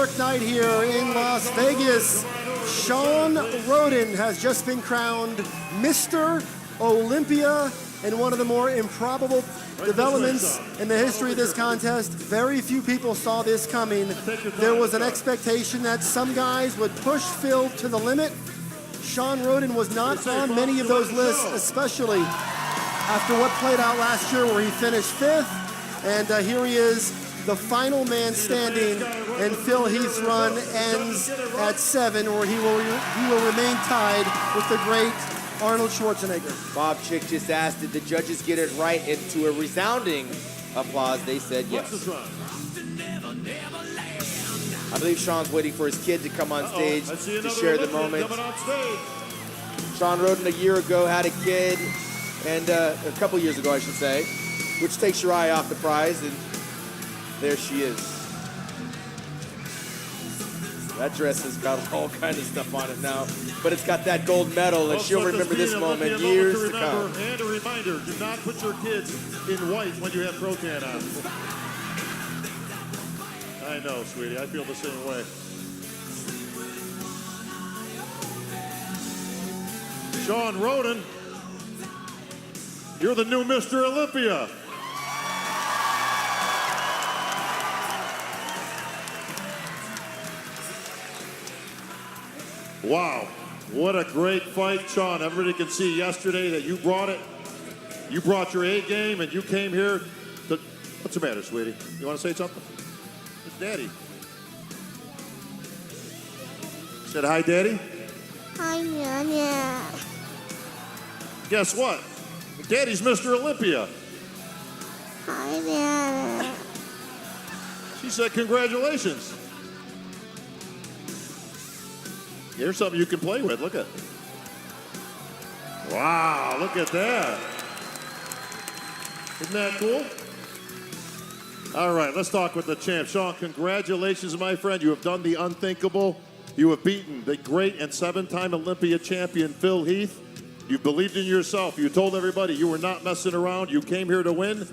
historic night here in Las Vegas. Shawn Rhoden has just been crowned Mr. Olympia in one of the more improbable developments in the history of this contest. Very few people saw this coming. There was an expectation that some guys would push Phil to the limit. Shawn Rhoden was not on many of those lists, especially after what played out last year where he finished 5th. And here he is, the final man standing, and Phil Heath's run ends at 7, where he will remain tied with the great Arnold Schwarzenegger. Bob Chick just asked, did the judges get it right? And to a resounding applause, they said yes. I believe Shawn's waiting for his kid to come on stage to share the moment. Shawn Rhoden a year ago had a kid, and a couple years ago, I should say, which takes your eye off the prize, and there she is. That dress has got all kinds of stuff on it now, but it's got that gold medal, and she'll remember this moment years to come. And a reminder, do not put your kids in white when you have Pro-Tan on. I know, sweetie, I feel the same way. Shawn Rhoden, you're the new Mr. Olympia. Wow, what a great fight, Shawn. Everybody can see yesterday that you brought it. You brought your A game, and you came here to... What's the matter, sweetie? You want to say something? It's Daddy. Said hi, Daddy? Hi, Nana. Guess what? Daddy's Mr. Olympia. Hi, Nana. She said congratulations. Here's something you can play with. Look at it. Wow, look at that. Isn't that cool? All right, let's talk with the champ. Shawn, congratulations, my friend. You have done the unthinkable. You have beaten the great and 7-time Olympia champion, Phil Heath. You believed in yourself. You told everybody you were not messing around. You came here to win,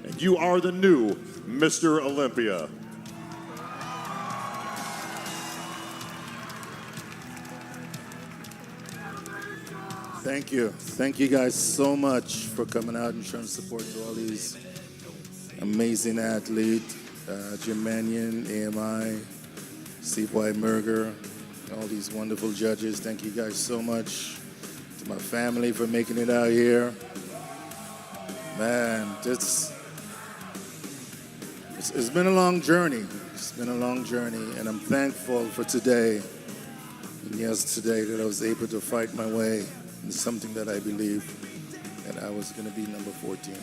and you are the new Mr. Olympia. Thank you. Thank you guys so much for coming out and showing support to all these amazing athletes. Jim Mannion, AMI, Steve White-Merger, all these wonderful judges. Thank you guys so much. To my family for making it out here. Man, it's been a long journey. It's been a long journey, and I'm thankful for today and yesterday that I was able to fight my way. It's something that I believe that I was going to be number 14.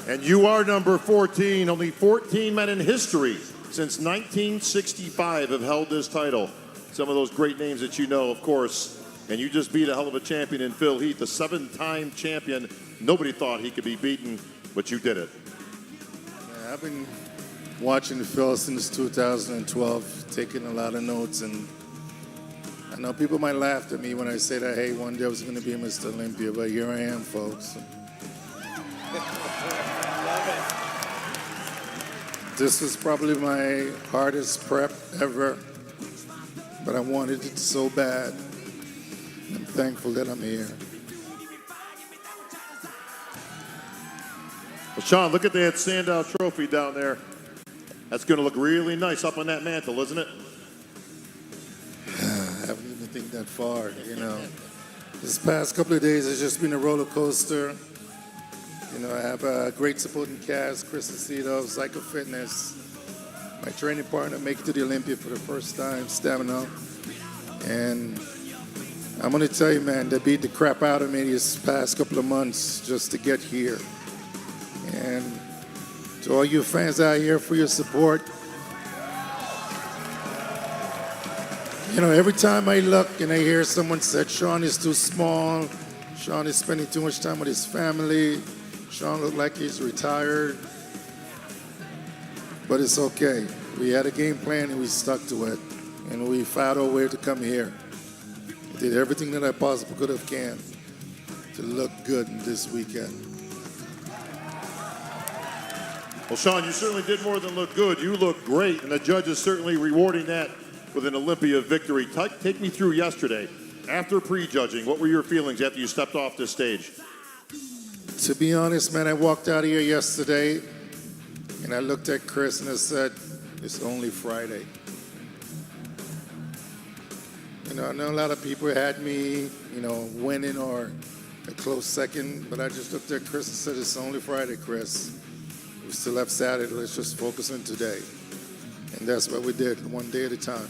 And you are number 14. Only 14 men in history since 1965 have held this title. Some of those great names that you know, of course. And you just beat a hell of a champion in Phil Heath, a 7-time champion. Nobody thought he could be beaten, but you did it. Yeah, I've been watching Phil since 2012, taking a lot of notes, and I know people might laugh at me when I say that, hey, one day I was going to be Mr. Olympia, but here I am, folks. This was probably my hardest prep ever, but I wanted it so bad. I'm thankful that I'm here. Well, Shawn, look at that Sandow trophy down there. That's going to look really nice up on that mantle, isn't it? I haven't even think that far, you know. This past couple of days has just been a roller coaster. You know, I have a great supporting cast, Chris Aceto, Psycho Fitness, my training partner, make it to the Olympia for the first time, Stamina. And I'm going to tell you, man, they beat the crap out of me these past couple of months just to get here. And to all you fans out here for your support, you know, every time I look and I hear someone say, Shawn is too small, Shawn is spending too much time with his family, Shawn looks like he's retired, but it's okay. We had a game plan and we stuck to it, and we found our way to come here. I did everything that I possibly could have can to look good this weekend. Well, Sean, you certainly did more than look good. You look great, and the judges certainly rewarding that with an Olympia victory. Take me through yesterday. After prejudging, what were your feelings after you stepped off this stage? To be honest, man, I walked out of here yesterday and I looked at Chris and I said, it's only Friday. You know, I know a lot of people had me, winning or a close second, but I just looked at Chris and said, it's only Friday, Chris. We still have Saturday, let's just focus on today. And that's what we did, one day at a time.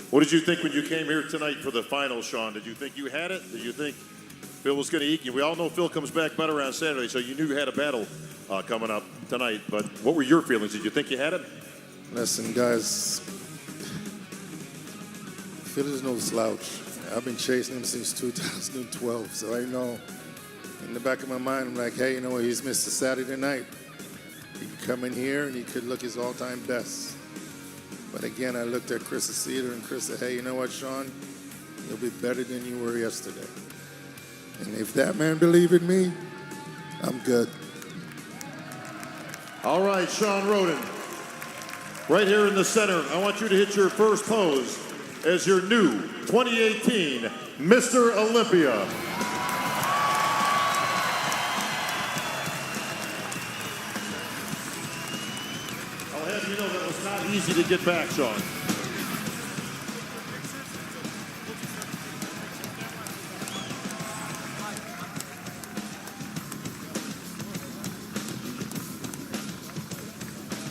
What did you think when you came here tonight for the final, Sean? Did you think you had it? Did you think Phil was going to eke you? We all know Phil comes back better on Saturday, so you knew you had a battle coming up tonight. But what were your feelings? Did you think you had it? Listen, guys, Phil is no slouch. I've been chasing him since 2012, so I know in the back of my mind, I'm like, hey, you know what, he's missed a Saturday night. He could come in here and he could look his all-time best. But again, I looked at Chris Aceto and Chris said, hey, you know what, Sean? You'll be better than you were yesterday. And if that man believed in me, I'm good. All right, Shawn Rhoden. Right here in the center, I want you to hit your first pose as your new 2018 Mr. Olympia. I'll have you know that was not easy to get back, Sean.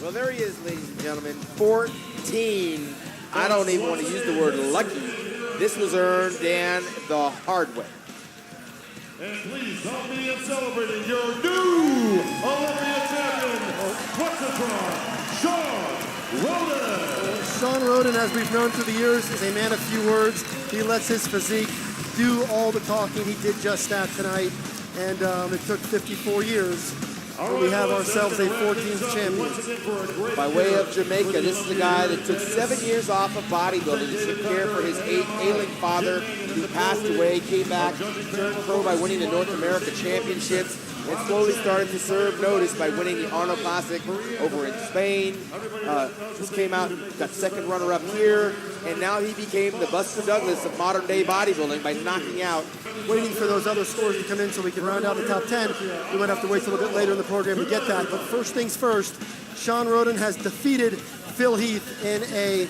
Well, there he is, ladies and gentlemen. 14. I don't even want to use the word lucky. This was earned and the hard way. And please help me in celebrating your new Olympia champion, What's-a-Tron, Shawn Rhoden. Shawn Rhoden, as we've known through the years, is a man of few words. He lets his physique do all the talking. He did just that tonight, and it took 54 years. But we have ourselves a 14th champion. By way of Jamaica, this is a guy that took 7 years off of bodybuilding to care for his ailing father who passed away, came back, turned pro by winning the North America Championships, and slowly started to serve notice by winning the Arnold Classic over in Spain. Just came out, got second runner-up here, and now he became the Buster Douglas of modern-day bodybuilding by knocking out. Waiting for those other scores to come in so we can round out the top 10. We might have to wait till a bit later in the program to get that. But first things first, Shawn Rhoden has defeated Phil Heath in a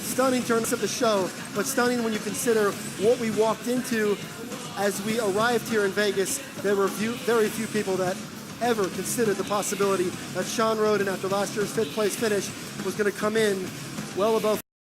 stunning turn of the show, but stunning when you consider what we walked into as we arrived here in Vegas. There were very few people that ever considered the possibility that Shawn Rhoden, after last year's 5th place finish, was going to come in well above